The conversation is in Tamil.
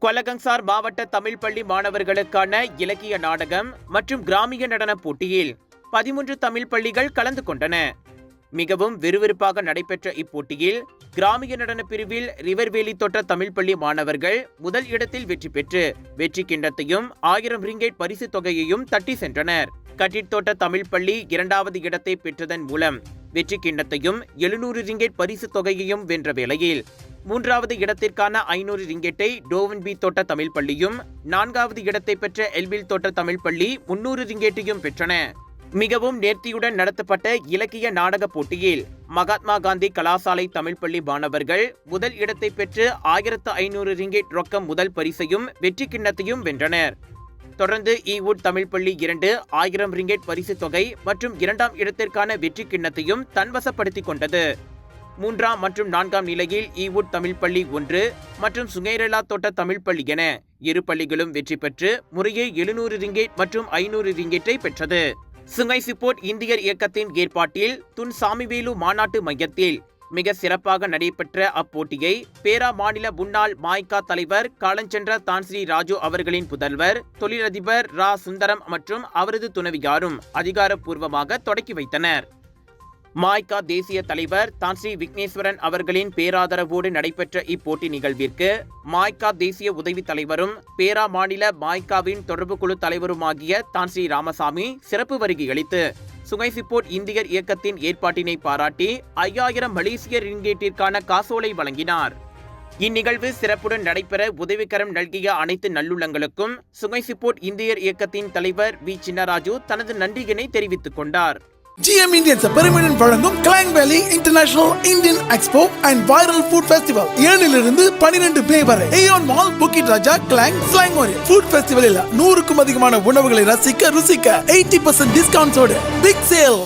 கொலகங்சார் மாவட்ட தமிழ் பள்ளி மாணவர்களுக்கான இலக்கிய நாடகம் மற்றும் கிராமிய நடன போட்டியில் 13 தமிழ் பள்ளிகள் கலந்து கொண்டன. மிகவும் விறுவிறுப்பாக நடைபெற்ற இப்போட்டியில் கிராமிய நடன பிரிவில் ரிவர்வேலி தோட்ட தமிழ் பள்ளி மாணவர்கள் முதல் இடத்தில் வெற்றி பெற்று வெற்றி கிண்ணத்தையும் 1000 ரிங்கெட் பரிசு தொகையையும் தட்டி சென்றனர். கட்டிட் தோட்ட தமிழ் பள்ளி 2வது இடத்தை பெற்றதன் மூலம் வெற்றி கிண்ணத்தையும் 700 ரிங்கெட் பரிசு தொகையையும் வென்ற வேளையில் 3வது இடத்திற்கான 500 ரிங்கெட்டை டோவன் பி தோட்ட தமிழ் பள்ளியும் 4வது இடத்தை பெற்ற எல்வில் தோட்ட தமிழ் பள்ளி 300 ரிங்கெட்டையும் பெற்றன. மிகவும் நேர்த்தியுடன் நடத்தப்பட்ட இலக்கிய நாடக போட்டியில் மகாத்மா காந்தி கலாசாலை தமிழ் பள்ளி மாணவர்கள் முதல் இடத்தை பெற்று 1500 ரிங்கெட் ரொக்கம் முதல் பரிசையும் வெற்றி கிண்ணத்தையும் வென்றனர். தொடர்ந்து ஈவுட் தமிழ் பள்ளி 2 1000 ரிங்கெட் பரிசு தொகை மற்றும் 2ஆம் இடத்திற்கான வெற்றி கிண்ணத்தையும் தன்வசப்படுத்திக் கொண்டது. 3ஆம் மற்றும் 4ஆம் நிலையில் ஈவுட் தமிழ் பள்ளி 1 மற்றும் சுங்கேரலா தோட்ட தமிழ் பள்ளி என இரு பள்ளிகளும் வெற்றி பெற்று முறையே 700 ரிங்கெட் மற்றும் 500 ரிங்கெட்டை பெற்றது. சுங்கை சிப்போர்ட் இந்தியர் இயக்கத்தின் ஏற்பாட்டில் துன் சாமிவேலு மாநாட்டு மையத்தில் மிக சிறப்பாக நடைபெற்ற அப்போட்டியை பேரா மாநில முன்னாள் மாய்கா தலைவர் காலஞ்சென்ற தான்ஸ்ரீ ராஜு அவர்களின் புதல்வர் தொழிலதிபர் ரா சுந்தரம் மற்றும் அவரது துணைவியாரும் அதிகாரப்பூர்வமாக தொடக்கி வைத்தனர். மாய்கா தேசிய தலைவர் தான்ஸ்ரீ விக்னேஸ்வரன் அவர்களின் பேராதரவோடு நடைபெற்ற இப்போட்டி நிகழ்விற்கு மாய்கா தேசிய உதவி தலைவரும் பேரா மாநில மாய்காவின் தொடர்பு குழு தலைவருமாகிய தான்ஸ்ரீ ராமசாமி சிறப்பு வருகை அளித்து சுங்கை சிப்போர்ட் இந்தியர் இயக்கத்தின் ஏற்பாட்டினை பாராட்டி 5000 மலேசிய ரிங்கெட்டிற்கான காசோலை வழங்கினார். இந்நிகழ்வு சிறப்புடன் நடைபெற உதவிக்கரம் நல்கிய அனைத்து நல்லுள்ளங்களுக்கும் சுங்கை சிப்போர்ட் இந்தியர் இயக்கத்தின் தலைவர் வி சின்னராஜு தனது நன்றியினை தெரிவித்துக் கொண்டார். GM Indians பெருமையுடன் வழங்கும் கிளாங் வேலி international Indian expo and viral food festival 7 to 12 மே வரை ஏயோன் மால் புக்கிட் ராஜா கிளாங் ஸ்லாங்கோரி ஃபுட் ஃபெஸ்டிவலில் 100க்கும் அதிகமான உணவுகளை ரசிக்க ருசிக்க 80% டிஸ்கவுண்ட்ஸோடு பிக் சேல்.